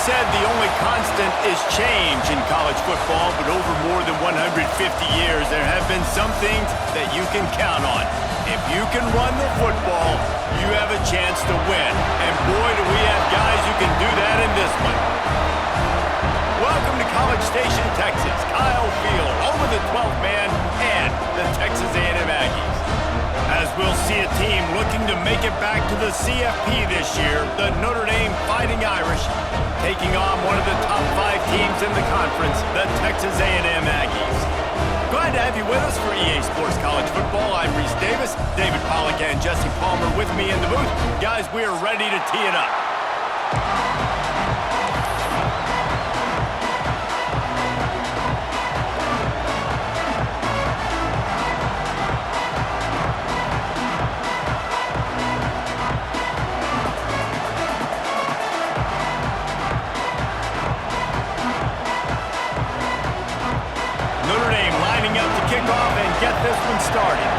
said the only constant is change in college football, but over more than 150 years, there have been some things that you can count on. If you can run the football, you have a chance to win. And boy, do we have guys who can do that in this one. Welcome to College Station, Texas. Kyle Field, home of the 12th man and the Texas A&M Aggies. As we'll see a team looking to make it back to the CFP this year, the Notre Dame Fighting Irish, taking on one of the top 5 teams in the conference, the Texas A&M Aggies. Glad to have you with us for EA Sports College Football. I'm Reese Davis, David Pollack and Jesse Palmer with me in the booth. Guys, we are ready to tee it up. Get this one started.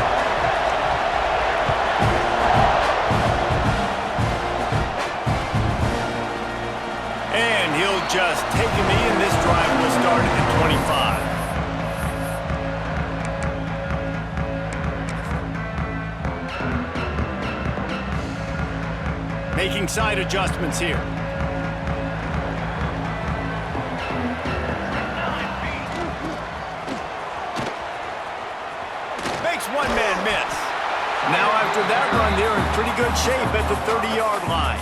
And he'll just take a knee, and this drive will start at the 25. Making side adjustments here. One-man miss. Now after that run, they're in pretty good shape at the 30-yard line.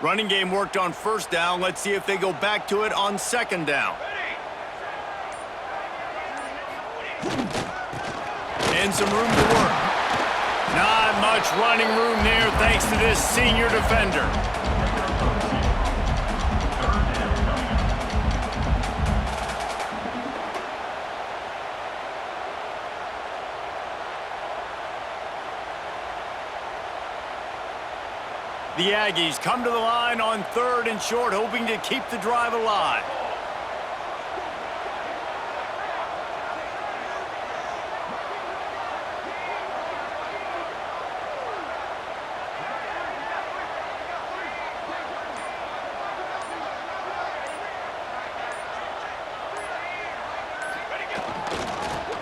Running game worked on first down. Let's see if they go back to it on second down. And some room to work. Not much running room there thanks to this senior defender. The Aggies come to the line on 3rd and short, hoping to keep the drive alive.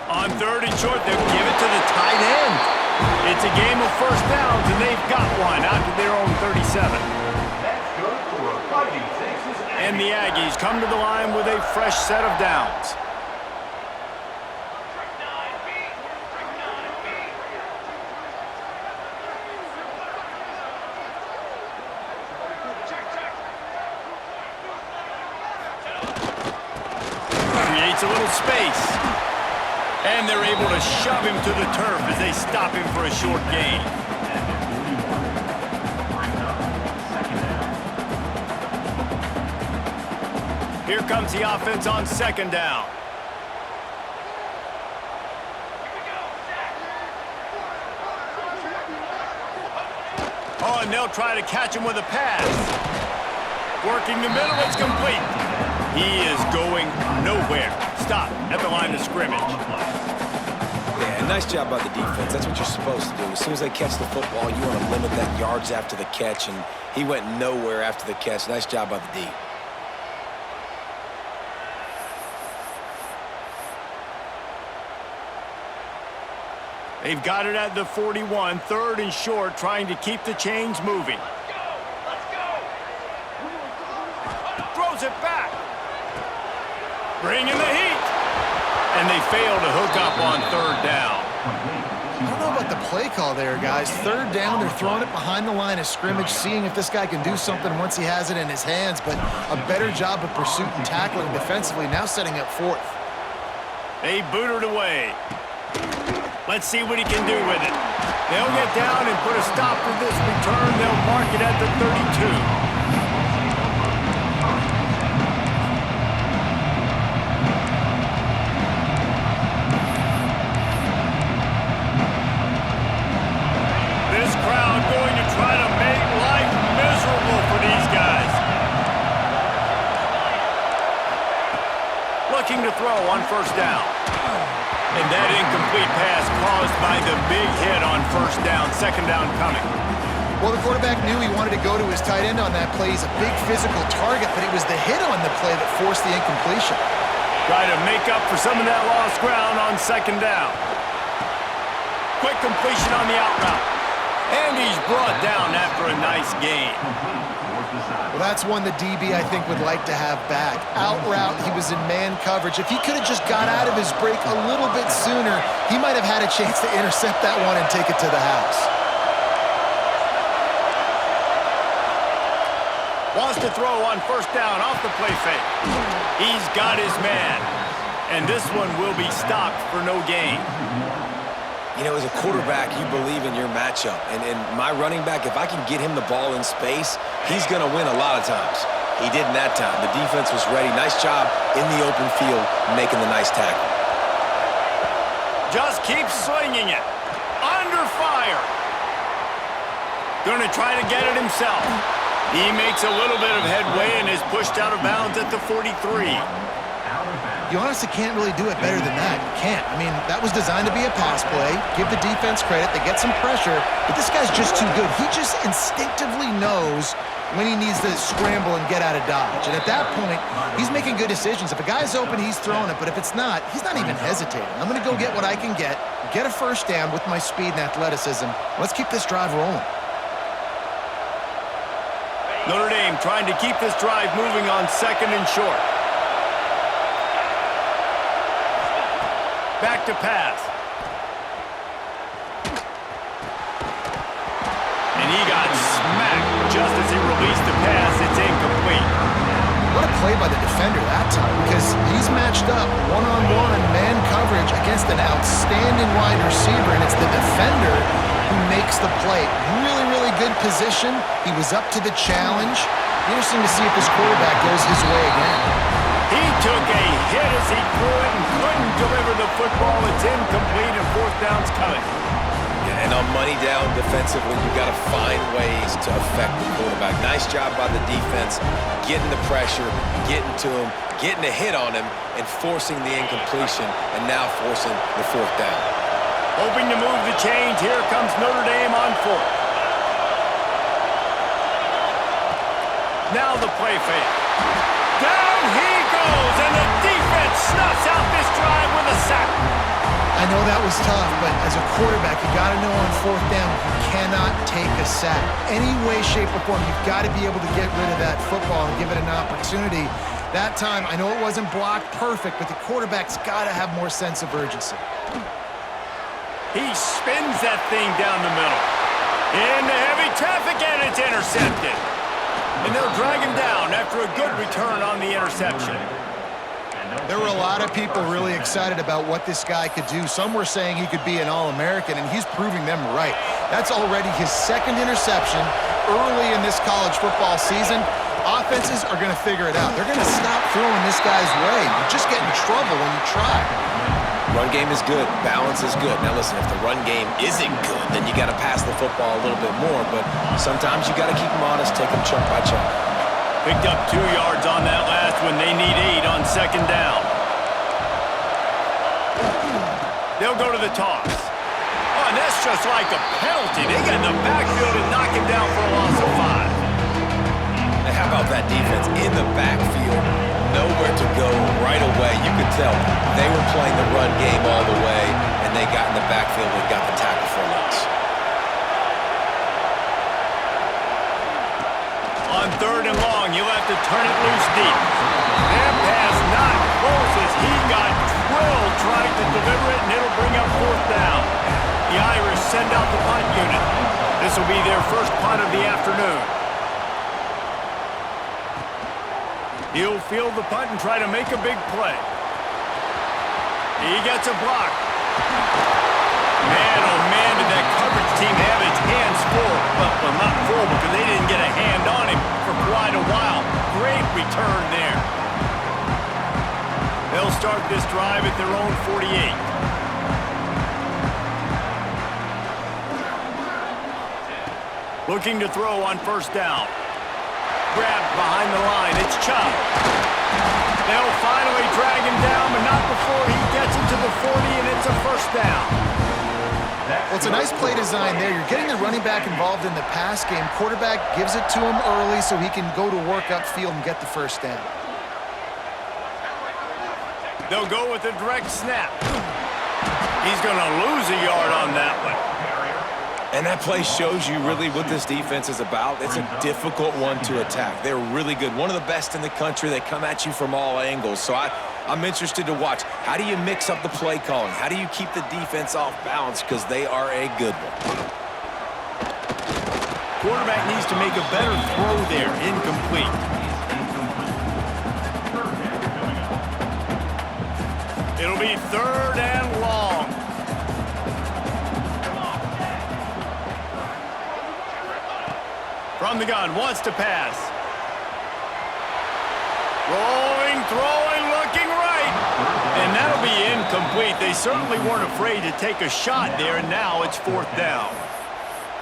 On 3rd and short, they'll give it to the tight end. It's a game of first downs, and they've got one out to their own 37. And the Aggies come to the line with a fresh set of downs. Creates a little space. And they're able to shove him to the turf as they stop him for a short gain. Here comes the offense on second down. Oh, and they'll try to catch him with a pass. Working the middle, it's complete. He is going nowhere. Stop at the line of scrimmage. Yeah, nice job by the defense. That's what you're supposed to do. As soon as they catch the football, you want to limit that yards after the catch, and he went nowhere after the catch. Nice job by the D. They've got it at the 41, 3rd and short, trying to keep the chains moving. Let's go. Throws it back. Bringing the heat. And they fail to hook up on 3rd down. I don't know about the play call there, guys. 3rd down, they're throwing it behind the line of scrimmage, seeing if this guy can do something once he has it in his hands, but a better job of pursuit and tackling defensively, now setting up 4th. They boot it away. Let's see what he can do with it. They'll get down and put a stop to this return. They'll mark it at the 32. Looking to throw on first down. And that incomplete pass caused by the big hit on first down. Second down coming. Well, the quarterback knew he wanted to go to his tight end on that play. He's a big physical target, but it was the hit on the play that forced the incompletion. Try to make up for some of that lost ground on second down. Quick completion on the out route. And he's brought down after a nice gain. Well, that's one the DB, I think, would like to have back. Out route, he was in man coverage. If he could have just got out of his break a little bit sooner, he might have had a chance to intercept that one and take it to the house. Wants to throw on first down off the play fake. He's got his man. And this one will be stopped for no gain. You know, as a quarterback, you believe in your matchup. And my running back, if I can get him the ball in space, he's going to win a lot of times. He didn't that time. The defense was ready. Nice job in the open field making the nice tackle. Just keeps slinging it. Under fire. Going to try to get it himself. He makes a little bit of headway and is pushed out of bounds at the 43. You honestly can't really do it better than that. You can't. I mean, that was designed to be a pass play. Give the defense credit. They get some pressure. But this guy's just too good. He just instinctively knows when he needs to scramble and get out of dodge. And at that point, he's making good decisions. If a guy's open, he's throwing it. But if it's not, he's not even hesitating. I'm going to go get what I can get a first down with my speed and athleticism. Let's keep this drive rolling. Notre Dame trying to keep this drive moving on second and short. Back to pass. And he got smacked just as he released the pass. It's incomplete. What a play by the defender that time, because he's matched up one-on-one man coverage against an outstanding wide receiver, and it's the defender who makes the play. Really, really good position. He was up to the challenge. Interesting to see if this quarterback goes his way again. He took a hit as he threw it and couldn't deliver the football. It's incomplete and fourth down's coming. Yeah, and on money down defensively, you got to find ways to affect the quarterback. Nice job by the defense, getting the pressure, getting to him, getting a hit on him, and forcing the incompletion, and now forcing the fourth down. Hoping to move the chains. Here comes Notre Dame on fourth. Now the play fake. Down he goes, and the defense snuffs out this drive with a sack. I know that was tough, but as a quarterback, you got to know on fourth down, you cannot take a sack. Any way, shape, or form, you've got to be able to get rid of that football and give it an opportunity. That time, I know it wasn't blocked perfect, but the quarterback's got to have more sense of urgency. He spins that thing down the middle. Into heavy traffic, and it's intercepted. And they'll drag him down after a good return on the interception. There were a lot of people really excited about what this guy could do. Some were saying he could be an All-American, and he's proving them right. That's already his second interception early in this college football season. Offenses are going to figure it out. They're going to stop throwing this guy's way. You just get in trouble when you try. Run game is good. Balance is good. Now listen, if the run game isn't good, then you got to pass the football a little bit more. But sometimes you got to keep them honest, take them chunk by chunk. Picked up 2 yards on that last one. They need 8 on second down. They'll go to the toss. Oh, and that's just like a penalty. They get in the backfield and knock him down for a loss of 5. And how about that defense in the backfield? Nowhere to go right away. You could tell they were playing the run game all the way, and they got in the backfield and got the tackle for a loss. On third and long, you'll have to turn it loose deep. That pass not close as he got drilled trying to deliver it, and it'll bring up fourth down. The Irish send out the punt unit. This will be their first punt of the afternoon. He'll field the punt and try to make a big play. He gets a block. Man, oh man, did that coverage team have its hands full. Well, not full because they didn't get a hand on him for quite a while. Great return there. They'll start this drive at their own 48. Looking to throw on first down. Grabbed behind the line. It's Chubb. They'll finally drag him down. Well, it's a nice play design there. You're getting the running back involved in the pass game. Quarterback gives it to him early so he can go to work upfield and get the first down. They'll go with a direct snap. He's going to lose a yard on that one. And that play shows you really what this defense is about. It's a difficult one to attack. They're really good. One of the best in the country. They come at you from all angles. So I'm interested to watch. How do you mix up the play calling? How do you keep the defense off balance? Because they are a good one. Quarterback needs to make a better throw there. Incomplete. It'll be 3rd and long. From the gun, wants to pass. Rolling, throwing, looking right. And that'll be incomplete. They certainly weren't afraid to take a shot there, and now it's 4th down.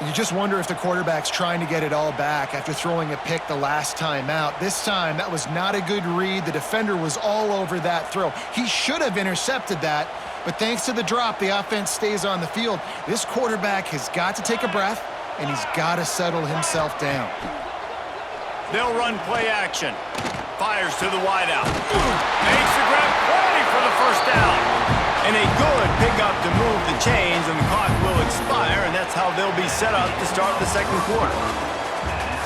You just wonder if the quarterback's trying to get it all back after throwing a pick the last time out. This time, that was not a good read. The defender was all over that throw. He should have intercepted that, but thanks to the drop, the offense stays on the field. This quarterback has got to take a breath, and he's got to settle himself down. They'll run play action. Fires to the wideout. Makes the grab, plenty for the first down. And a good pickup to move the chains, and the clock will expire, and that's how they'll be set up to start the second quarter.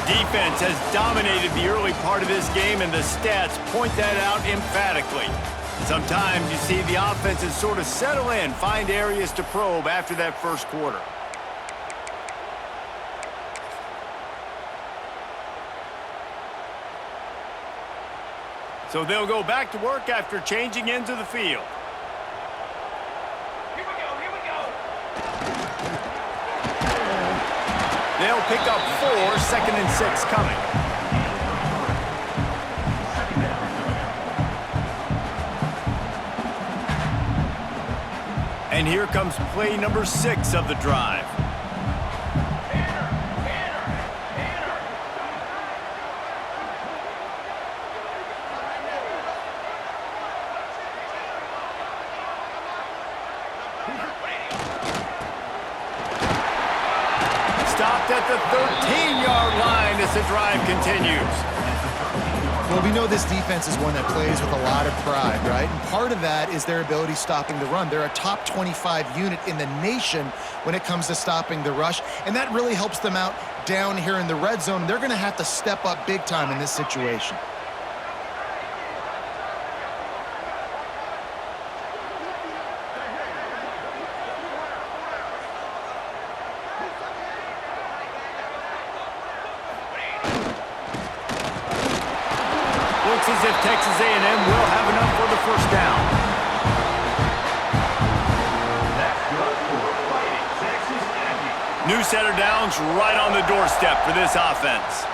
Defense has dominated the early part of this game, and the stats point that out emphatically. Sometimes you see the offenses sort of settle in, find areas to probe after that first quarter. So they'll go back to work after changing into the field. Here we go. They'll pick up 4, 2nd and 6 coming. And here comes play number 6 of the drive. Stopped at the 13-yard line as the drive continues. Well, we know this defense is one that plays with a lot of pride, right? And part of that is their ability stopping the run. They're a top 25 unit in the nation when it comes to stopping the rush, and that really helps them out down here in the red zone. They're going to have to step up big time in this situation. Looks as if Texas A&M will have enough for the first down. New set of downs right on the doorstep for this offense.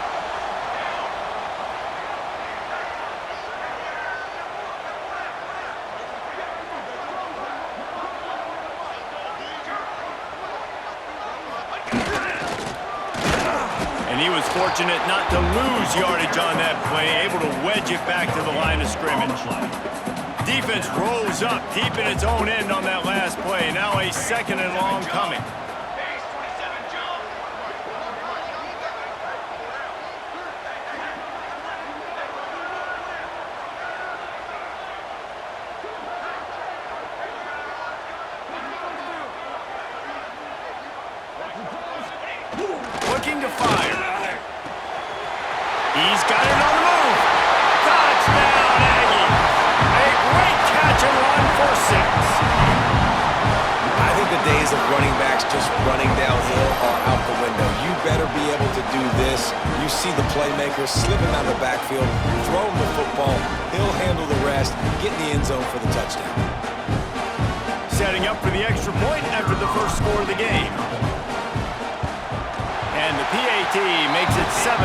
And he was fortunate not to lose yardage on that play, able to wedge it back to the line of scrimmage. Defense rolls up deep in its own end on that last play. Now a 2nd and long coming. Looking to fire. He's got it on the move. Touchdown, Aggie. A great catch and run for 6. I think the days of running backs just running downhill are out the window. You better be able to do this. You see the playmaker slipping out of the backfield, throw him the football. He'll handle the rest, get in the end zone for the touchdown. Setting up for the extra point after the first score of the game. And the PAT makes it 7-0.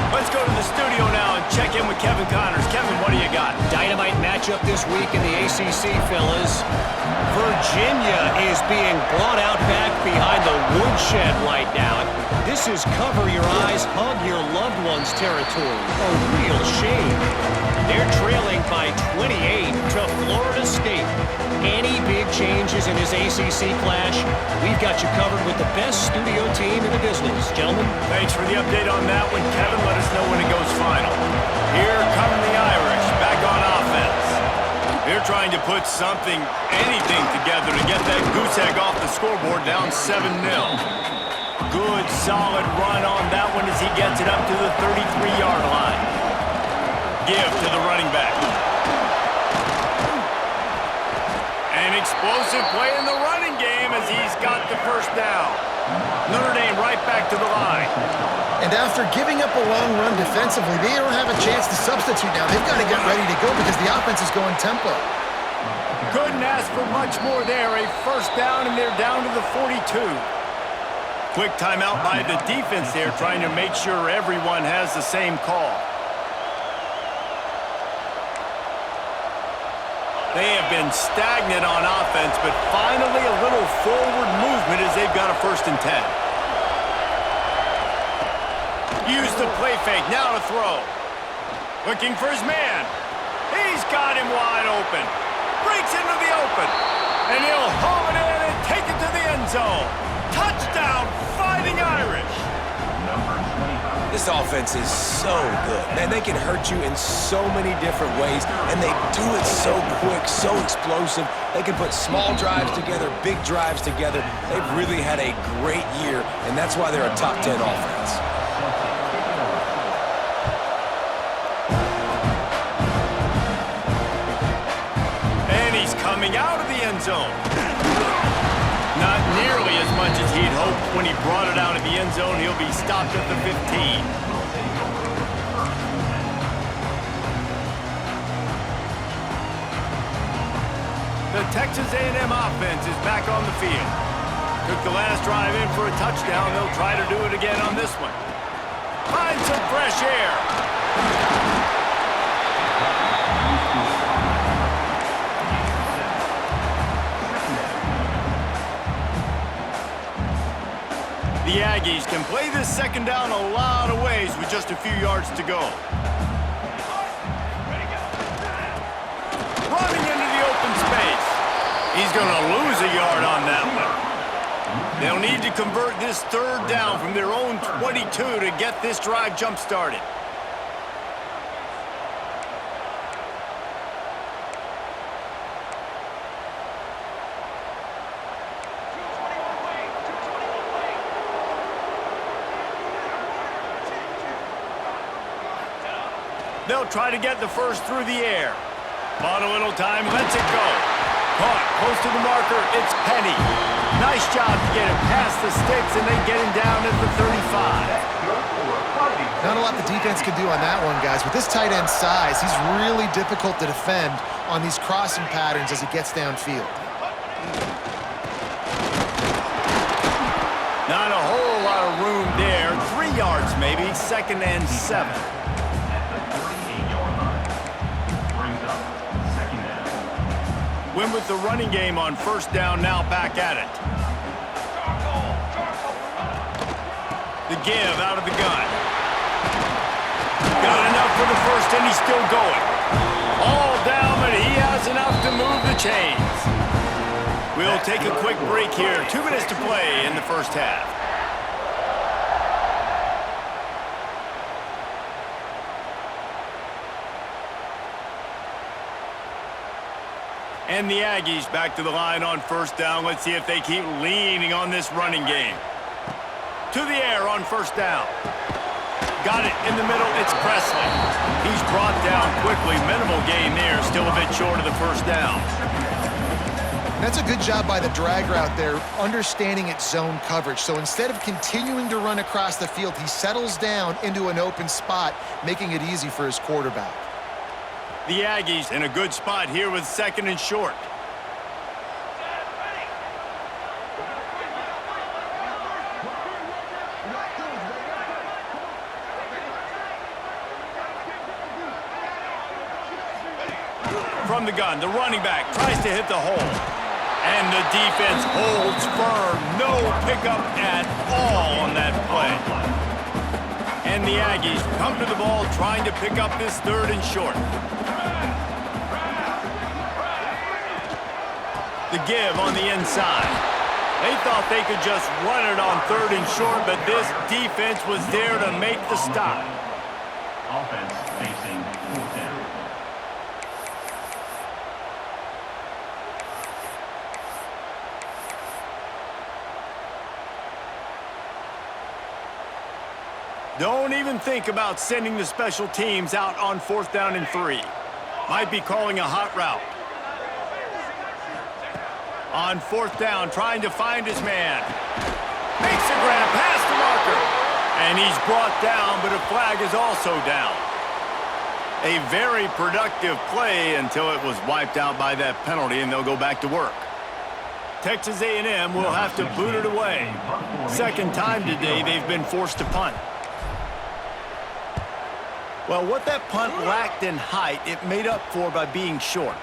Let's go to the studio now and check in with Kevin Connors. Kevin, what do you got? Dynamite matchup this week in the ACC, fellas. Virginia is being brought out back behind the woodshed right now. This is cover your eyes, hug your loved ones territory. A real shame. They're trailing by 28 to Florida State. Any big changes in his ACC clash, we've got you covered with the best studio team in the business. Gentlemen. Thanks for the update on that one, Kevin. Let us know when it goes final. Here come the Irish, back on offense. They're trying to put anything together to get that goose egg off the scoreboard, down 7-0. Good, solid run on that one as he gets it up to the 33-yard line. Give to the running back. An explosive play in the running game as he's got the first down. Notre Dame right back to the line. And after giving up a long run defensively, they don't have a chance to substitute now. They've got to get ready to go because the offense is going tempo. Couldn't ask for much more there. A first down, and they're down to the 42. Quick timeout by the defense there, trying to make sure everyone has the same call. They have been stagnant on offense, but finally a little forward movement as they've got a 1st and 10. Use the play fake, now to throw. Looking for his man. He's got him wide open. Breaks into the open. And he'll haul it in and take it to the end zone. Touchdown, Fighting Irish. This offense is so good. Man, they can hurt you in so many different ways, and they do it so quick, so explosive. They can put small drives together, big drives together. They've really had a great year, and that's why they're a top 10 offense. And he's coming out of the end zone. Not nearly as much as he'd hoped when he brought it out of the end zone. He'll be stopped at the 15. The Texas A&M offense is back on the field. Took the last drive in for a touchdown. They'll try to do it again on this one. Find some fresh air. The Aggies can play this 2nd down a lot of ways with just a few yards to go. Running into the open space. He's going to lose a yard on that one. They'll need to convert this 3rd down from their own 22 to get this drive jump-started. They'll try to get the first through the air. Bought a little time, lets it go. Caught, close to the marker, it's Penny. Nice job to get him past the sticks, and they get him down at the 35. Not a lot the defense can do on that one, guys. With this tight end size, he's really difficult to defend on these crossing patterns as he gets downfield. Not a whole lot of room there. 3 yards maybe, 2nd and 7. Win with the running game on 1st down, now back at it. The give out of the gun. Got enough for the first, and he's still going. All down, but he has enough to move the chains. We'll take a quick break here. 2 minutes to play in the 1st half. And the Aggies back to the line on 1st down. Let's see if they keep leaning on this running game. To the air on 1st down. Got it in the middle. It's Presley. He's brought down quickly. Minimal gain there. Still a bit short of the 1st down. That's a good job by the drag route there, understanding its zone coverage. So instead of continuing to run across the field, he settles down into an open spot, making it easy for his quarterback. The Aggies in a good spot here with 2nd and short. From the gun, the running back tries to hit the hole. And the defense holds firm. No pickup at all on that play. And the Aggies come to the ball trying to pick up this 3rd and short. The give on the inside. They thought they could just run it on 3rd and short, but this defense was there to make the stop. Offense facing 4th down. Don't even think about sending the special teams out on 4th down and 3. Might be calling a hot route. On 4th down, trying to find his man. Makes a grab past the marker. And he's brought down, but a flag is also down. A very productive play until it was wiped out by that penalty, and they'll go back to work. Texas A&M will have to boot it away. Second time today they've been forced to punt. Well, what that punt lacked in height, it made up for by being short.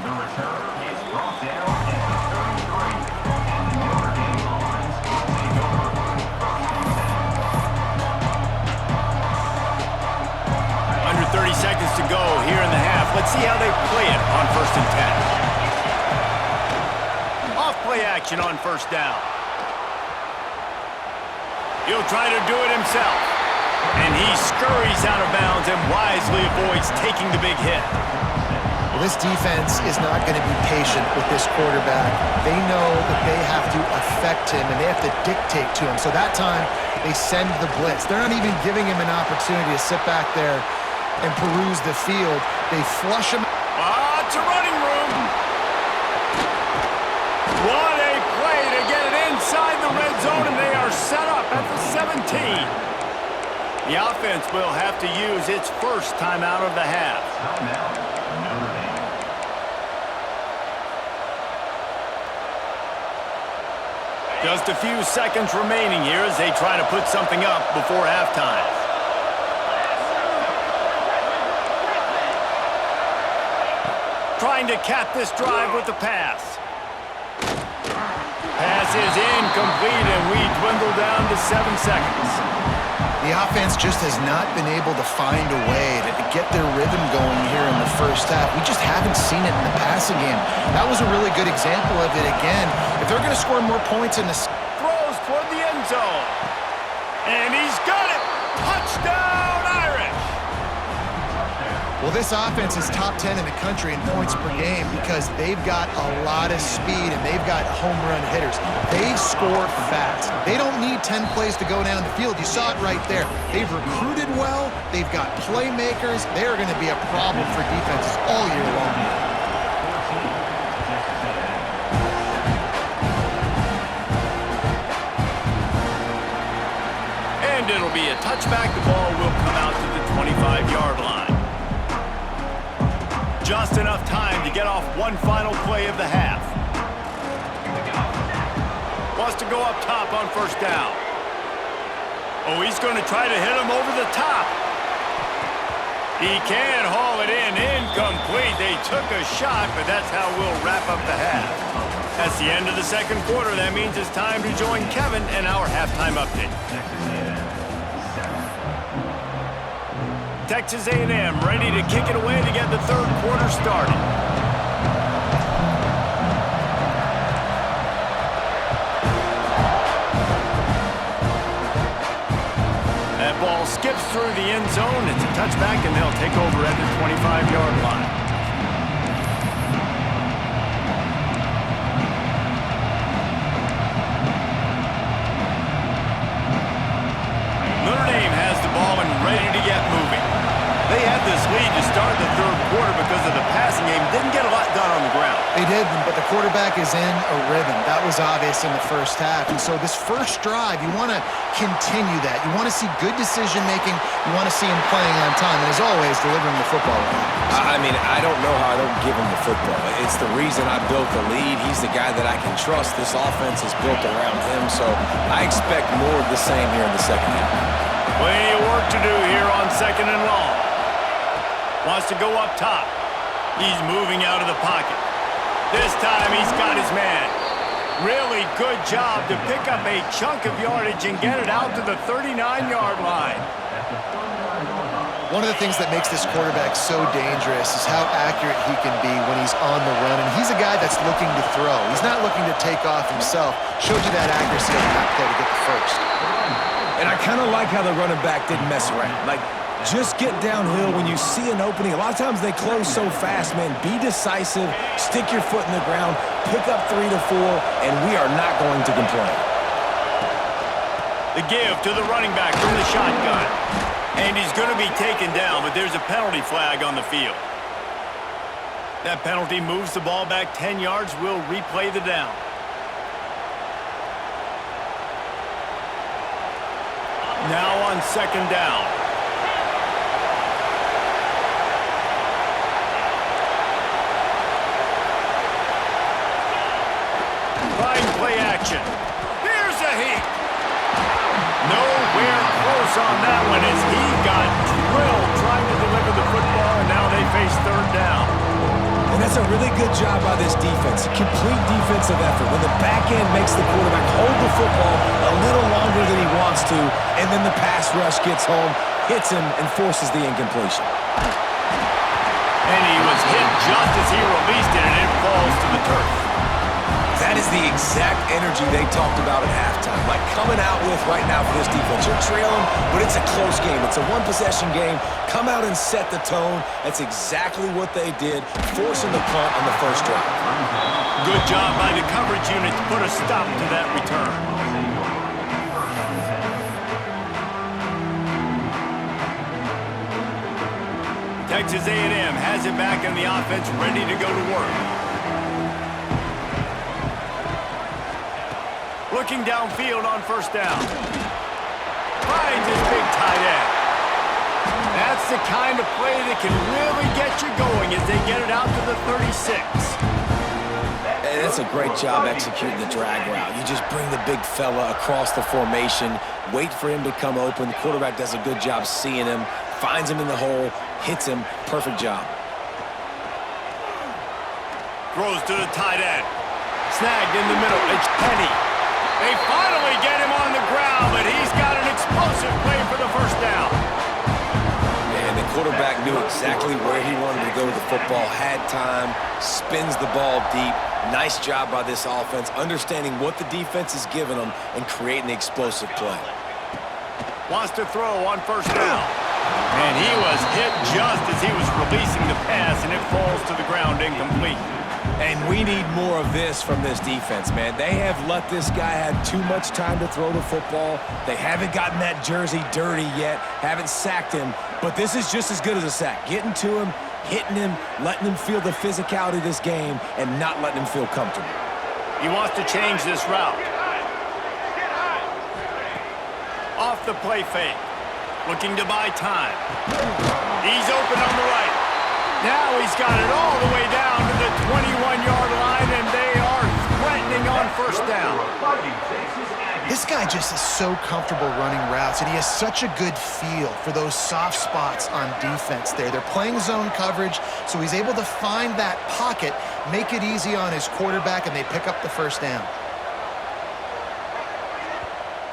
The return is brought down at the 33. And the Notre Dame offense will take over 1st and 10. Under 30 seconds to go here in the half. Let's see how they play it on 1st and 10. Off play action on 1st down. He'll try to do it himself. And he scurries out of bounds and wisely avoids taking the big hit. Well, this defense is not going to be patient with this quarterback. They know that they have to affect him, and they have to dictate to him. So that time, they send the blitz. They're not even giving him an opportunity to sit back there and peruse the field. They flush him. It's a running room. What a play to get it inside the red zone, and they are set up at the 17. The offense will have to use its first timeout of the half. Timeout, Notre Dame. Just a few seconds remaining here as they try to put something up before halftime. Trying to cap this drive with the pass. Pass is incomplete, and we dwindle down to 7 seconds. The offense just has not been able to find a way to get their rhythm going here in the first half. We just haven't seen it in the passing game. That was a really good example of it again. If they're going to score more points in the... Throws toward the end zone. And he's got it. Touchdown, Irish. Well, this offense is top 10 in the country in points per game because they've got a lot of speed and they've got home run hitters. They score fast. They don't need 10 plays to go down the field. You saw it right there. They've recruited well. They've got playmakers. They are going to be a problem for defenses all year long. And it'll be a touchback. The ball will come out to the 25-yard line. Just enough time to get off one final play of the half. Wants to go up top on 1st down. Oh, he's going to try to hit him over the top. He can haul it in. Incomplete. They took a shot, but that's how we'll wrap up the half. That's the end of the second quarter. That means it's time to join Kevin in our halftime update. Texas A&M ready to kick it away to get the third quarter started. That ball skips through the end zone. It's a touchback, and they'll take over at the 25-yard line. Notre Dame has the ball and ready to get moving. They had this lead to start the third quarter because of the passing game. Didn't get a lot done on the ground. They did, but the quarterback is in a rhythm. That was obvious in the first half. And so this first drive, you want to continue that. You want to see good decision-making. You want to see him playing on time. And as always, delivering the football. I mean, I don't know how I don't give him the football. It's the reason I built the lead. He's the guy that I can trust. This offense is built around him, so I expect more of the same here in the second half. Plenty of work to do here on 2nd and long. Wants to go up top. He's moving out of the pocket. This time he's got his man. Really good job to pick up a chunk of yardage and get it out to the 39-yard line. One of the things that makes this quarterback so dangerous is how accurate he can be when he's on the run. And he's a guy that's looking to throw. He's not looking to take off himself. Showed you that accuracy on that play to get the first. And I kind of like how the running back didn't mess around. Like, just get downhill when you see an opening. A lot of times they close so fast, man. Be decisive, stick your foot in the ground, pick up 3 to 4, and we are not going to complain. The give to the running back from the shotgun. And he's going to be taken down, but there's a penalty flag on the field. That penalty moves the ball back 10 yards. We'll replay the down. Now on second down. Fine play action. Here's a heat. Nowhere close on that one as he got drilled trying to deliver the football, and now they face third down. And that's a really good job by this defense. Complete defensive effort. When the back end makes the quarterback hold the football a little longer than he wants to, and then the pass rush gets home, hits him, and forces the incompletion. And he was hit just as he released it, and it falls to the turf. That is the exact energy they talked about at halftime. Like coming out with right now for this defense. You're trailing, but it's a close game. It's a one-possession game. Come out and set the tone. That's exactly what they did, forcing the punt on the first drive. Good job by the coverage unit to put a stop to that return. Texas A&M has it back in the offense, ready to go to work. Looking downfield on first down. Finds his big tight end. That's the kind of play that can really get you going as they get it out to the 36. And that's a great job executing the drag route. You just bring the big fella across the formation, wait for him to come open. The quarterback does a good job seeing him, finds him in the hole, hits him. Perfect job. Throws to the tight end. Snagged in the middle. It's Penny. They finally get him on the ground, but he's got an explosive play for the first down. And the quarterback knew exactly where he wanted to go with the football, had time, spins the ball deep. Nice job by this offense, understanding what the defense is giving them and creating the explosive play. Wants to throw on first down. And he was hit just as he was releasing the pass, and it falls to the ground incomplete. And we need more of this from this defense, man. They have let this guy have too much time to throw the football. They haven't gotten that jersey dirty yet, haven't sacked him, but this is just as good as a sack. Getting to him, hitting him, letting him feel the physicality of this game, and not letting him feel comfortable. He wants to change this route. Off the play fake. Looking to buy time. He's open on the right. Now he's got it all the way down to the 21-yard line, and they are threatening on first down. This guy just is so comfortable running routes, and he has such a good feel for those soft spots on defense there. They're playing zone coverage, so he's able to find that pocket, make it easy on his quarterback, and they pick up the first down.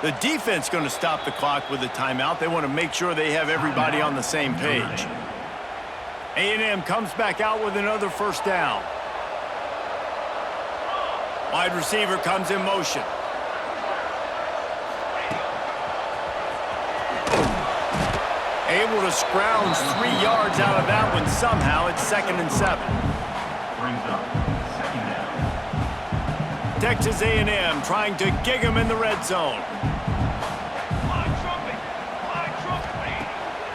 The defense going to stop the clock with a timeout. They want to make sure they have everybody on the same page. A&M comes back out with another first down. Wide receiver comes in motion. Able to scrounge 3 yards out of that one somehow. It's 2nd and 7. Brings up second down. Texas A&M trying to gig him in the red zone.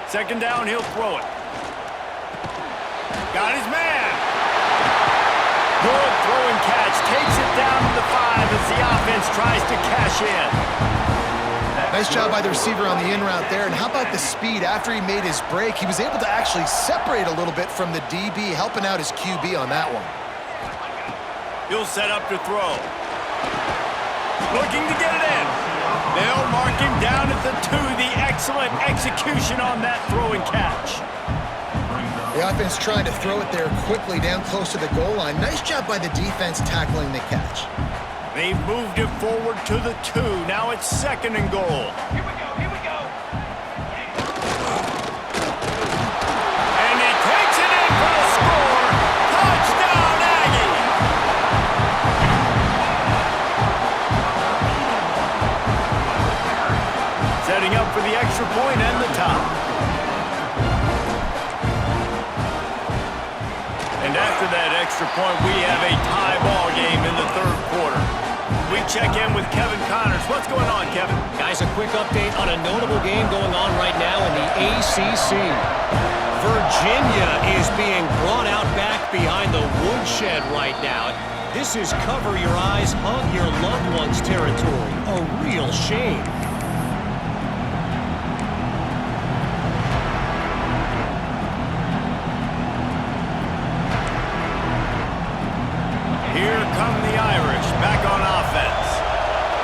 Second down, he'll throw it. Got his man. Good throw and catch. Takes it down to the 5 as the offense tries to cash in. Nice job by the receiver on the in route there. And how about the speed? After he made his break, he was able to actually separate a little bit from the DB, helping out his QB on that one. He'll set up to throw. Looking to get it in. They'll mark him down at the 2. The excellent execution on that throw and catch. The offense trying to throw it there quickly down close to the goal line. Nice job by the defense tackling the catch. They've moved it forward to the 2. Now it's 2nd and goal. Here we go. And after that extra point, we have a tie ball game in the third quarter. We check in with Kevin Connors. What's going on, Kevin? Guys, a quick update on a notable game going on right now in the ACC. Virginia is being brought out back behind the woodshed right now. This is cover your eyes, hug your loved ones territory. A real shame. Here come the Irish back on offense.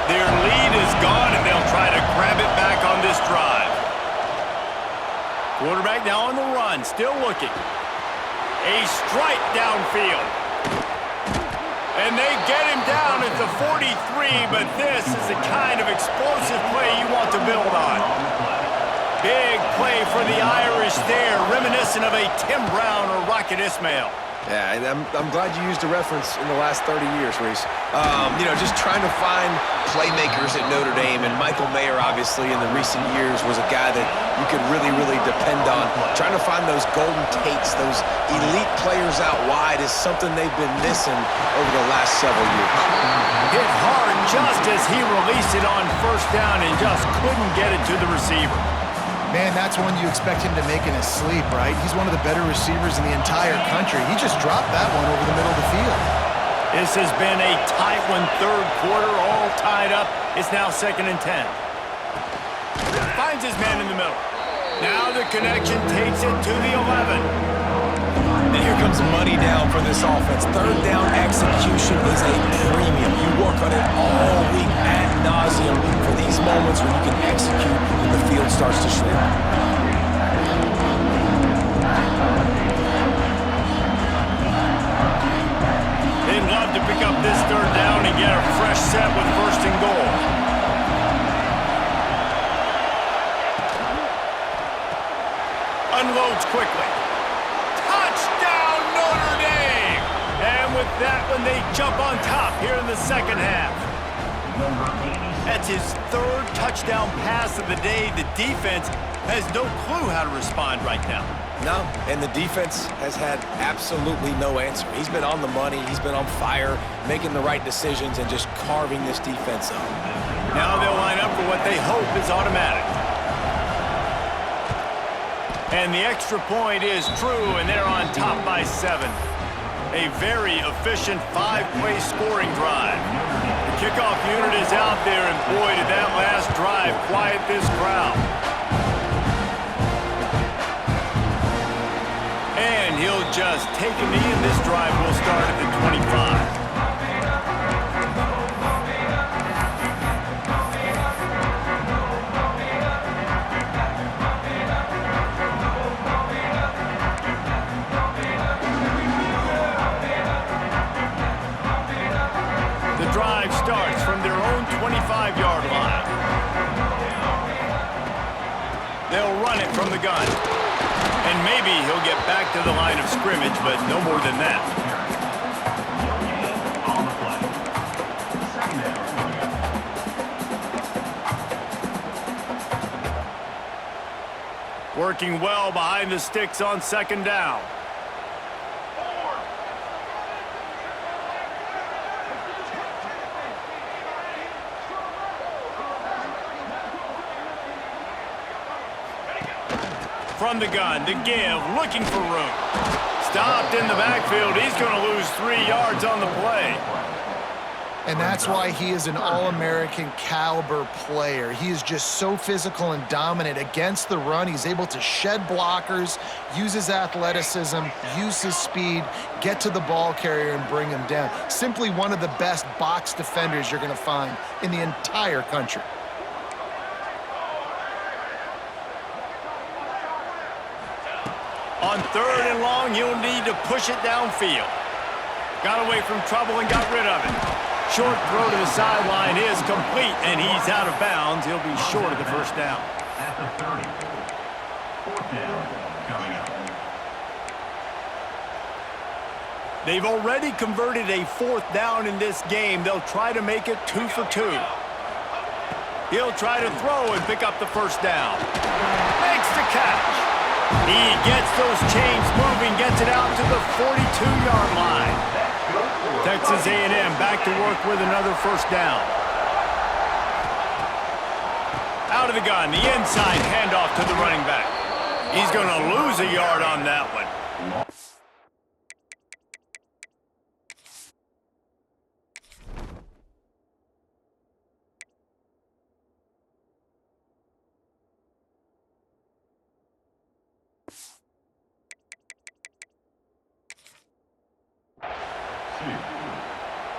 Their lead is gone, and they'll try to grab it back on this drive. Quarterback now on the run, still looking. A strike downfield. And they get him down at the 43, but this is the kind of explosive play you want to build on. Big play for the Irish there, reminiscent of a Tim Brown or Rocket Ismail. Yeah, and I'm glad you used a reference in the last 30 years, Reese. You know, just trying to find playmakers at Notre Dame, and Michael Mayer, obviously, in the recent years, was a guy that you could really, really depend on. Trying to find those golden Tates, those elite players out wide is something they've been missing over the last several years. Hit hard just as he released it on first down and just couldn't get it to the receiver. Man, that's one you expect him to make in his sleep, right? He's one of the better receivers in the entire country. He just dropped that one over the middle of the field. This has been a tight one, third quarter, all tied up. It's now 2nd and 10. Finds his man in the middle. Now the connection takes it to the 11. And here comes money down for this offense. Third down execution is a premium. You work on it all week ad nauseum for these moments when you can execute when the field starts to shrink. They'd love to pick up this third down and get a fresh set with 1st and goal. Unloads quickly. Touchdown, Notre Dame! And with that one, they jump on top here in the second half. That's his 3rd touchdown pass of the day. The defense has no clue how to respond right now. No, and the defense has had absolutely no answer. He's been on the money. He's been on fire, making the right decisions, and just carving this defense up. Now they'll line up for what they hope is automatic. And the extra point is true, and they're on top by 7. A very efficient 5-play scoring drive. The kickoff unit is out there, and boy, did that last drive quiet this crowd. And he'll just take a knee, and this drive will start at the 25. Starts from their own 25-yard line. They'll run it from the gun. And maybe he'll get back to the line of scrimmage, but no more than that. Working well behind the sticks on 2nd down. From the gun, the give, looking for room. Stopped in the backfield. He's going to lose 3 yards on the play. And that's why he is an All-American caliber player. He is just so physical and dominant against the run. He's able to shed blockers, use his athleticism, use his speed, get to the ball carrier and bring him down. Simply one of the best box defenders you're going to find in the entire country. On 3rd and long, he'll need to push it downfield. Got away from trouble and got rid of it. Short throw to the sideline is complete, and he's out of bounds. He'll be short of the 1st down. At the 30. 4th down coming up. They've already converted a 4th down in this game. They'll try to make it 2 for 2. He'll try to throw and pick up the 1st down. Makes the catch. He gets those chains moving, gets it out to the 42-yard line. Texas A&M back to work with another first down. Out of the gun, the inside handoff to the running back. He's going to lose a yard on that one.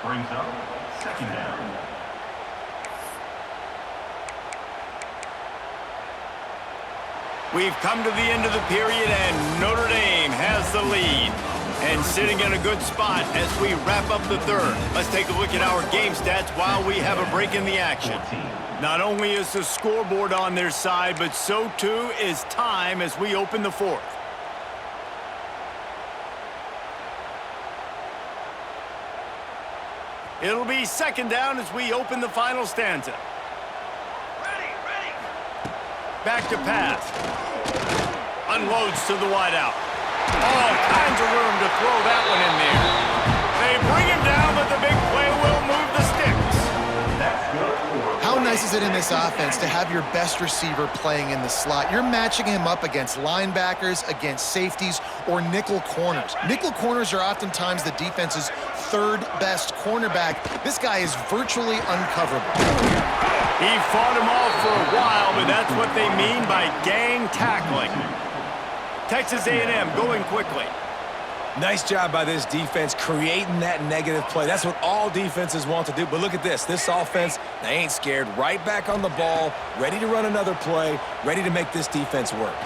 Brings up second down. We've come to the end of the period, and Notre Dame has the lead. And sitting in a good spot as we wrap up the third. Let's take a look at our game stats while we have a break in the action. Not only is the scoreboard on their side, but so too is time as we open the fourth. It'll be second down as we open the final stanza. Back to pass. Unloads to the wideout. All kinds of room to throw that one in there. They bring him down, but the big play will move the sticks. How nice is it in this offense to have your best receiver playing in the slot? You're matching him up against linebackers, against safeties, or nickel corners. Nickel corners are oftentimes the defense's third best cornerback. This guy is virtually uncoverable. He fought him off for a while, but that's what they mean by gang tackling. Texas A&M going quickly. Nice job by this defense creating that negative play. That's what all defenses want to do. But look at this. This offense, they ain't scared. Right back on the ball, ready to run another play, ready to make this defense work.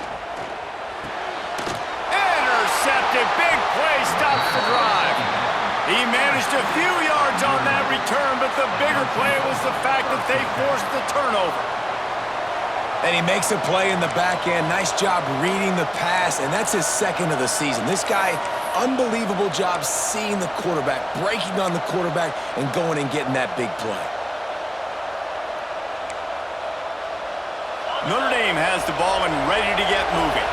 Intercepted. Big play stops the drive. He managed a few yards on that return, but the bigger play was the fact that they forced the turnover. And he makes a play in the back end. Nice job reading the pass, and that's his second of the season. This guy, unbelievable job seeing the quarterback, breaking on the quarterback, and going and getting that big play. Notre Dame has the ball and ready to get moving.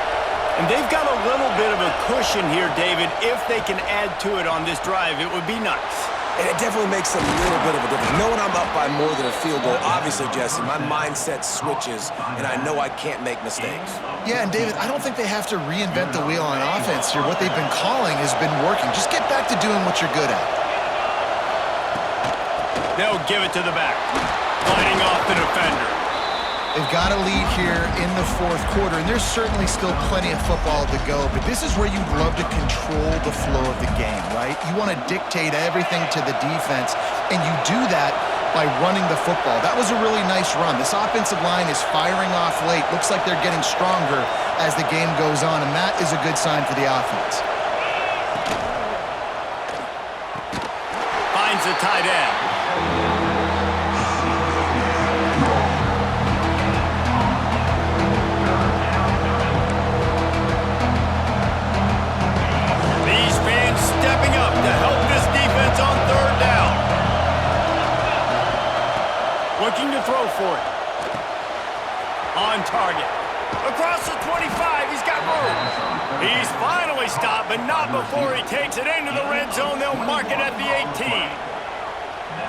And they've got a little bit of a cushion here, David. If they can add to it on this drive, it would be nice. And it definitely makes a little bit of a difference. Knowing I'm up by more than a field goal, obviously, Jesse, my mindset switches, and I know I can't make mistakes. Yeah, and David, I don't think they have to reinvent the wheel on offense here. What they've been calling has been working. Just get back to doing what you're good at. They'll give it to the back, fighting off the defender. They've got a lead here in the fourth quarter, and there's certainly still plenty of football to go, but this is where you'd love to control the flow of the game, right? You want to dictate everything to the defense, and you do that by running the football. That was a really nice run. This offensive line is firing off late. Looks like they're getting stronger as the game goes on, and that is a good sign for the offense. Finds the tight end. Stepping up to help this defense on third down. Looking to throw for it. On target. Across the 25, he's got room. He's finally stopped, but not before he takes it into the red zone. They'll mark it at the 18.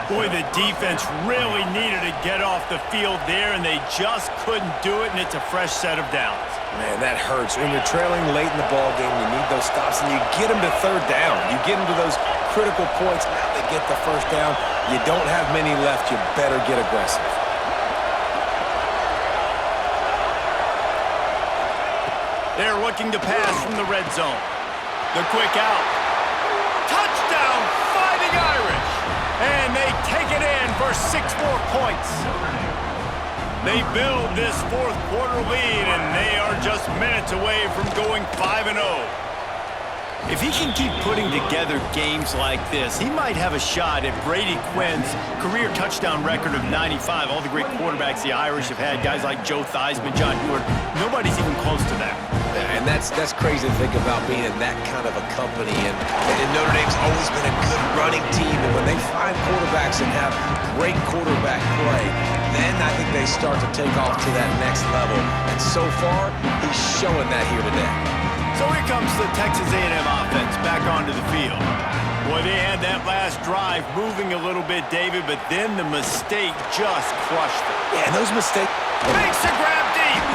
Boy, the defense really needed to get off the field there, and they just couldn't do it, and it's a fresh set of downs. Man, that hurts. When you're trailing late in the ball game, you need those stops, and you get them to third down. You get them to those critical points. Now they get the first down. You don't have many left. You better get aggressive. They're looking to pass from the red zone. The quick out. Touchdown, Fighting Irish. And they take it in for 6 more points. They build this fourth quarter lead, and they are just minutes away from going 5-0. If he can keep putting together games like this, he might have a shot at Brady Quinn's career touchdown record of 95. All the great quarterbacks the Irish have had, guys like Joe Theismann, John Heward, nobody's even close to that. And that's crazy to think about being in that kind of a company. And Notre Dame's always been a good running team. And when they find quarterbacks and have great quarterback play, then I think they start to take off to that next level. And so far, he's showing that here today. So here comes the Texas A&M offense back onto the field. Boy, they had that last drive moving a little bit, David, but then the mistake just crushed them. Yeah, and those mistakes. Makes a grab deep.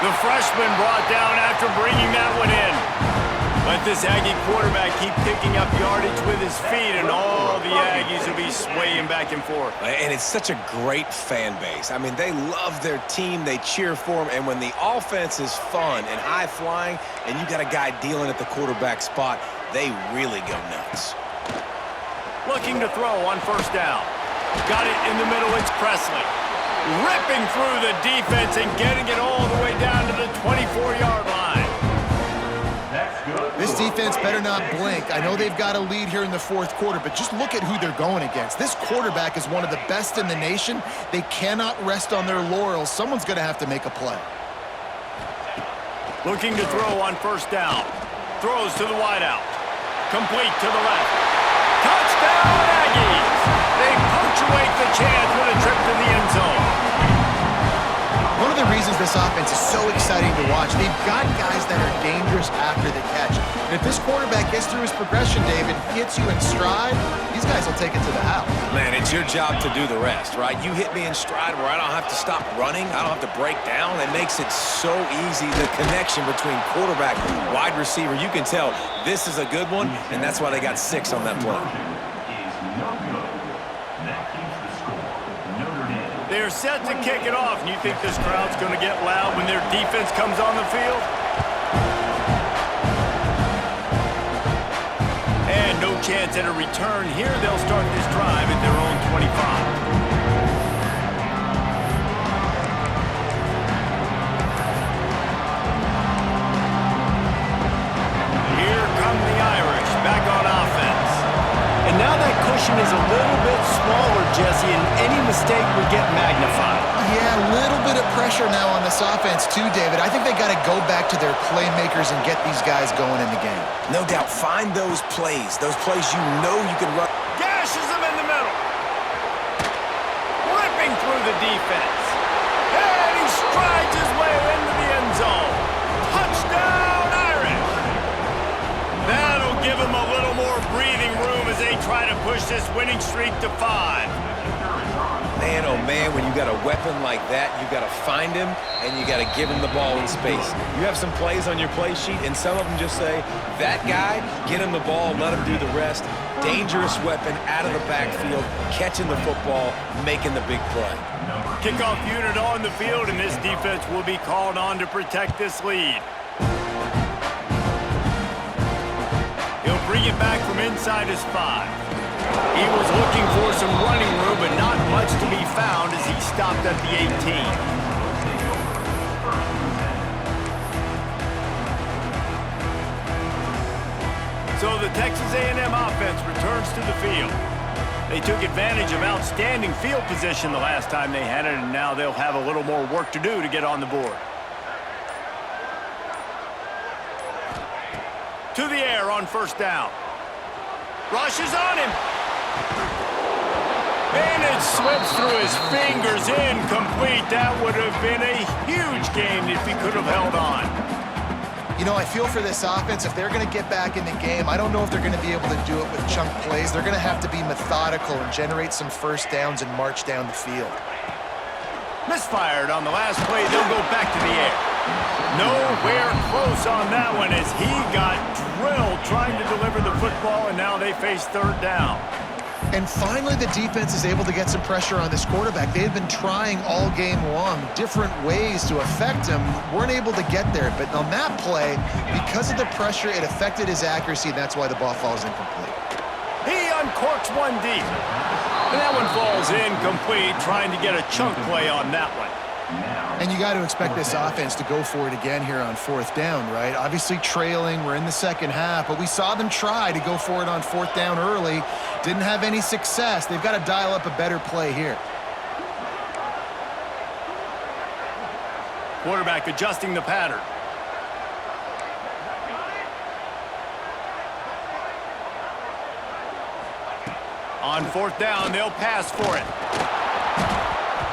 The freshman brought down after bringing that one in. Let this Aggie quarterback keep picking up yardage with his feet, and all the Aggies will be swaying back and forth. And it's such a great fan base. I mean, they love their team. They cheer for them. And when the offense is fun and high-flying, and you got a guy dealing at the quarterback spot, they really go nuts. Looking to throw on first down. Got it in the middle. It's Presley. Ripping through the defense and getting it all the way down to the 24-yard line. This defense better not blink. I know they've got a lead here in the fourth quarter, but just look at who they're going against. This quarterback is one of the best in the nation. They cannot rest on their laurels. Someone's going to have to make a play. Looking to throw on first down. Throws to the wideout. Complete to the left. Touchdown, Aggies! They punctuate the chance with a trip to the end zone. One of the reasons this offense is so exciting to watch, they've got guys that are dangerous after the catch. And if this quarterback gets through his progression, David, hits you in stride, these guys will take it to the house. Man, it's your job to do the rest, right? You hit me in stride where I don't have to stop running. I don't have to break down. It makes it so easy, the connection between quarterback, wide receiver. You can tell this is a good one, and that's why they got 6 on that play. They're set to kick it off, and you think this crowd's going to get loud when their defense comes on the field? And no chance at a return here. They'll start this drive at their own 25. Here come the Irish back on offense. And now that cushion is a little bit smaller, Jesse, and any mistake would get magnified. Yeah, a little bit of pressure now on this offense too, David. I think they got to go back to their playmakers and get these guys going in the game. No doubt. Find those plays you know you can run. Gashes them in the middle. Ripping through the defense. And he strides his way into the end zone. Touchdown, Irish. That'll give him a little more breathing room as they try to push this winning streak to 5. Man, oh man, when you got a weapon like that, you got to find him and you got to give him the ball in space. You have some plays on your play sheet, and some of them just say, that guy, get him the ball, let him do the rest. Dangerous weapon out of the backfield, catching the football, making the big play. Kickoff unit on the field, and this defense will be called on to protect this lead. He'll bring it back from inside his 5. He was looking for some running room, but not much to be found as he stopped at the 18. So the Texas A&M offense returns to the field. They took advantage of outstanding field position the last time they had it, and now they'll have a little more work to do to get on the board. To the air on first down. Rushes on him. And it slips through his fingers, incomplete. That would have been a huge gain if he could have held on. You know, I feel for this offense, if they're going to get back in the game, I don't know if they're going to be able to do it with chunk plays. They're going to have to be methodical and generate some first downs and march down the field. Misfired on the last play. They'll go back to the air. Nowhere close on that one as he got drilled trying to deliver the football, and now they face third down. And finally, the defense is able to get some pressure on this quarterback. They had been trying all game long, different ways to affect him, weren't able to get there. But on that play, because of the pressure, it affected his accuracy, and that's why the ball falls incomplete. He uncorks one deep. And that one falls incomplete, trying to get a chunk play on that one. And you got to expect this offense to go for it again here on fourth down, right? Obviously trailing, we're in the second half, but we saw them try to go for it on fourth down early. Didn't have any success. They've got to dial up a better play here. Quarterback adjusting the pattern. On fourth down, they'll pass for it.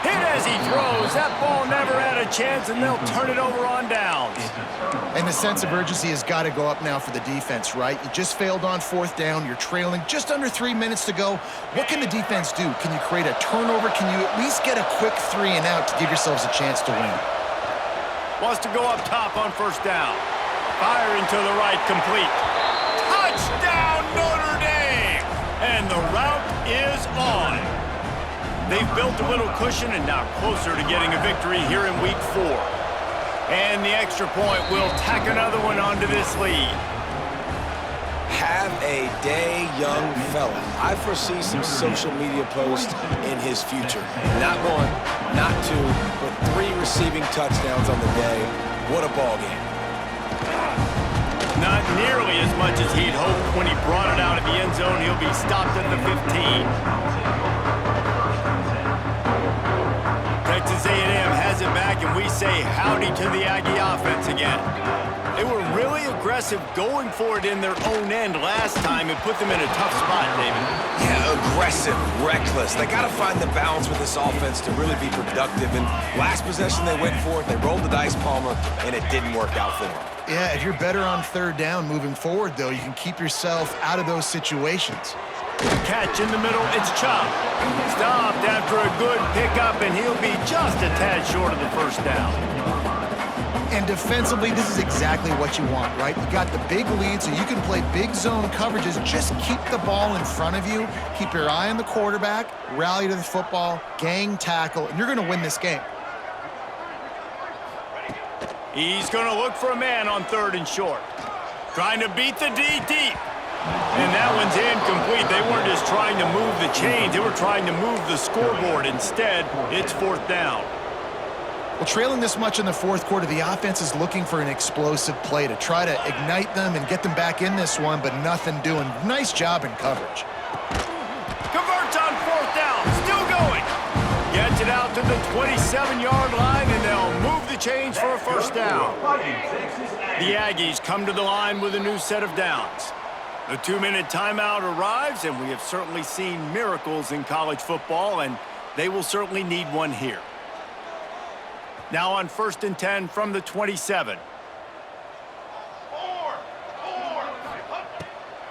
Hit as he throws. That ball never had a chance, and they'll turn it over on downs. And the sense of urgency has got to go up now for the defense, right? You just failed on 4th down. You're trailing just under 3 minutes to go. What can the defense do? Can you create a turnover? Can you at least get a quick 3 and out to give yourselves a chance to win? Wants to go up top on 1st down. Firing to the right, complete. Touchdown, Notre Dame! And the route is on. They've built a little cushion and now closer to getting a victory here in week 4. And the extra point will tack another one onto this lead. Have a day, young fella. I foresee some social media posts in his future. Not 1, not 2, but 3 receiving touchdowns on the day. What a ball game. Not nearly as much as he'd hoped when he brought it out of the end zone. He'll be stopped at the 15. Texas A&M has it back, and we say howdy to the Aggie offense again. They were really aggressive going for it in their own end last time. It put them in a tough spot, David. Yeah, aggressive, reckless. They got to find the balance with this offense to really be productive. And last possession they went for it, they rolled the dice, Palmer, and it didn't work out for them. Yeah, if you're better on 3rd down moving forward, though, you can keep yourself out of those situations. Catch in the middle, it's Chubb. Stopped after a good pickup, and he'll be just a tad short of the 1st down. And defensively, this is exactly what you want, right? You got the big lead, so you can play big zone coverages. Just keep the ball in front of you. Keep your eye on the quarterback, rally to the football, gang tackle, and you're going to win this game. He's going to look for a man on 3rd and short. Trying to beat the D deep. And that one's incomplete. They weren't just trying to move the chains. They were trying to move the scoreboard. Instead, it's 4th down. Well, trailing this much in the 4th quarter, the offense is looking for an explosive play to try to ignite them and get them back in this one, but nothing doing. Nice job in coverage. Converts on 4th down. Still going. Gets it out to the 27-yard line, and they'll move the chains for a 1st down. The Aggies come to the line with a new set of downs. The 2-minute timeout arrives, and we have certainly seen miracles in college football, and they will certainly need one here. Now on 1st and 10 from the 27.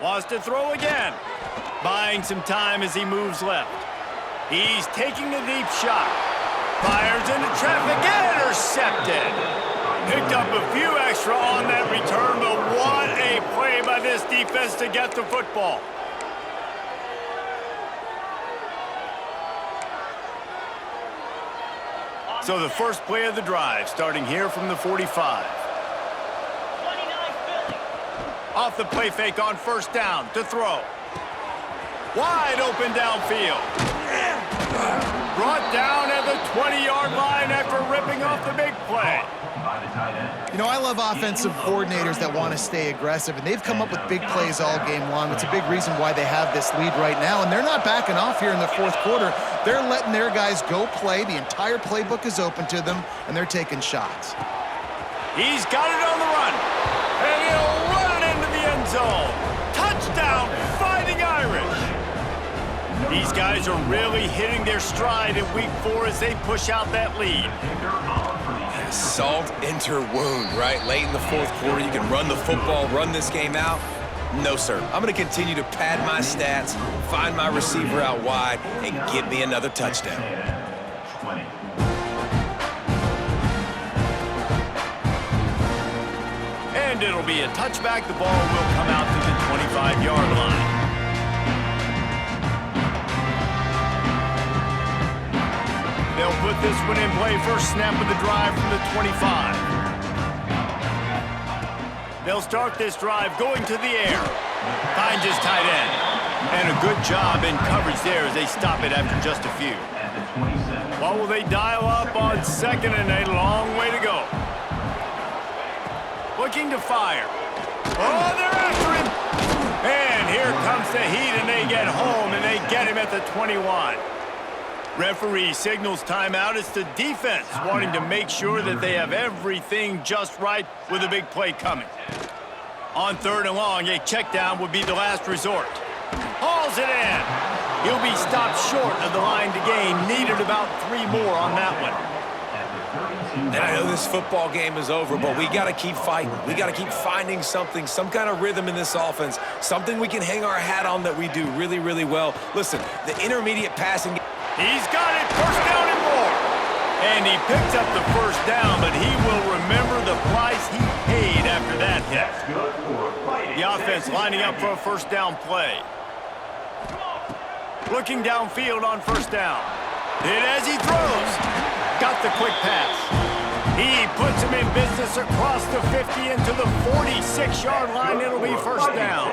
Wants to throw again. Buying some time as he moves left. He's taking a deep shot. Fires into traffic and intercepted. Picked up a few extra on that return, but what a play by this defense to get the football. So the first play of the drive, starting here from the 45. Off the play fake on 1st down to throw. Wide open downfield. Brought down at the 20-yard line after ripping off the big play. You know, I love offensive coordinators that want to stay aggressive, and they've come up with big plays all game long. It's a big reason why they have this lead right now, and they're not backing off here in the 4th quarter. They're letting their guys go play. The entire playbook is open to them, and they're taking shots. He's got it on the run, and he'll run it into the end zone. Touchdown, Fighting Irish. These guys are really hitting their stride in week 4 as they push out that lead. Salt into wound, right? Late in the 4th quarter, you can run the football, run this game out. No, sir. I'm going to continue to pad my stats, find my receiver out wide, and get me another touchdown. And it'll be a touchback. The ball will come out to the 25-yard line. They'll put this one in play. First snap of the drive from the 25. They'll start this drive going to the air. Finds his tight end. And a good job in coverage there as they stop it after just a few. What will they dial up on 2nd and a long way to go? Looking to fire. Oh, they're after him. And here comes the heat, and they get home, and they get him at the 21. Referee signals timeout. It's the defense wanting to make sure that they have everything just right with a big play coming. On 3rd and long, a check down would be the last resort. Hauls it in. He'll be stopped short of the line to gain. Needed about 3 more on that one. And I know this football game is over, but we got to keep fighting. We got to keep finding something, some kind of rhythm in this offense, something we can hang our hat on that we do really, really well. Listen, the intermediate passing game. He's got it, first down and more. And he picks up the first down, but he will remember the price he paid after that hit. The offense lining up for a first down play. Looking downfield on first down. Hit as he throws. Got the quick pass. He puts him in business across the 50 into the 46-yard line. It'll be first down.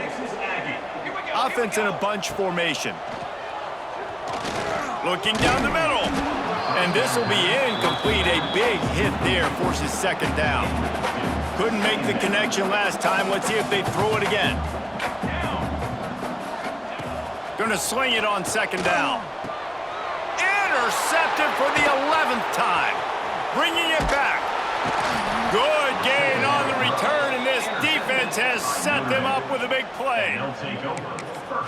Offense in a bunch formation. Looking down the middle. And this will be incomplete. A big hit there forces second down. Couldn't make the connection last time. Let's see if they throw it again. Gonna sling it on second down. Intercepted for the 11th time. Bringing it back. Good gain on the return, and this defense has set them up with a big play.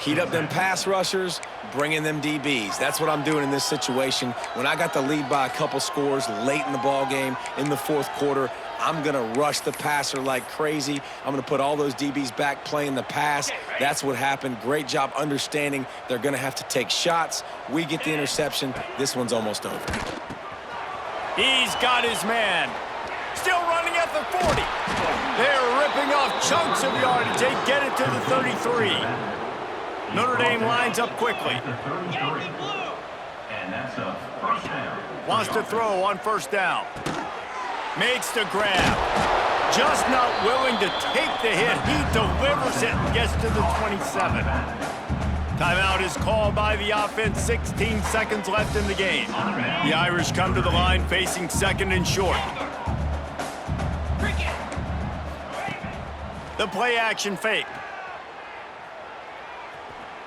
Heat up them pass rushers, bring in them DBs. That's what I'm doing in this situation. When I got the lead by a couple scores late in the ball game, in the fourth quarter, I'm going to rush the passer like crazy. I'm going to put all those DBs back playing the pass. That's what happened. Great job understanding they're going to have to take shots. We get the interception. This one's almost over. He's got his man. Still running at the 40. They're ripping off chunks of yardage. They get it to the 33. Notre Dame lines up quickly. And that's a first down. Wants to throw on first down. Makes the grab. Just not willing to take the hit. He delivers it and gets to the 27. Timeout is called by the offense. 16 seconds left in the game. The Irish come to the line facing second and short. The play action fake.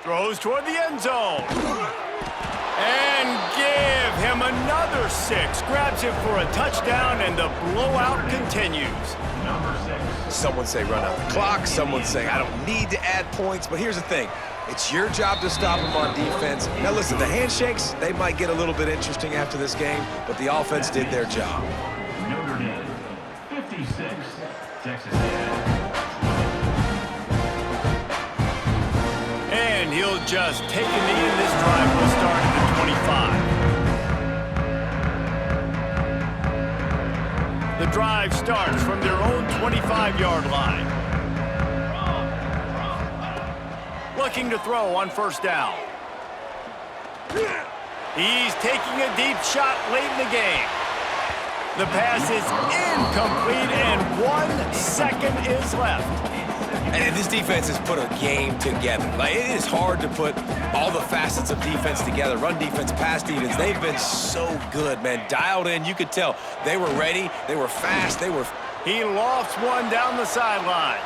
Throws toward the end zone. And give him another 6. Grabs him for a touchdown, and the blowout continues. Someone say run out the clock. Someone say I don't need to add points. But here's the thing. It's your job to stop them on defense. Now listen, the handshakes, they might get a little bit interesting after this game, but the offense did their job. Notre Dame, 56, Texas A&M. And he'll just take a knee, and this drive will start at the 25. The drive starts from their own 25-yard line. Looking to throw on first down. He's taking a deep shot late in the game. The pass is incomplete, and 1 second is left. And this defense has put a game together. Like, it is hard to put all the facets of defense together. Run defense, pass defense. They've been so good, man. Dialed in. You could tell they were ready. They were fast. He lofts one down the sideline.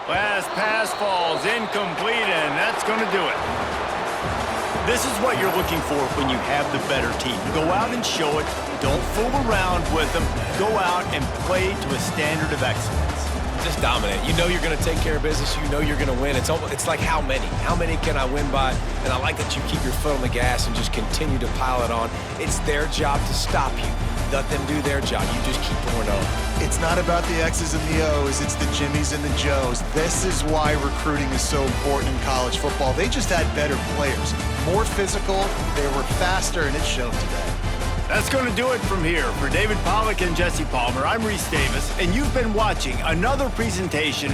Last pass falls incomplete, and that's going to do it. This is what you're looking for when you have the better team. Go out and show it. Don't fool around with them. Go out and play to a standard of excellence. Just dominate. You know you're going to take care of business. You know you're going to win. It's like how many? How many can I win by? And I like that you keep your foot on the gas and just continue to pile it on. It's their job to stop you. Let them do their job. You just keep going on. It's not about the X's and the O's. It's the Jimmies and the Joes. This is why recruiting is so important in college football. They just had better players. More physical, they were faster, and it showed today. That's going to do it from here. For David Pollack and Jesse Palmer, I'm Reese Davis, and you've been watching another presentation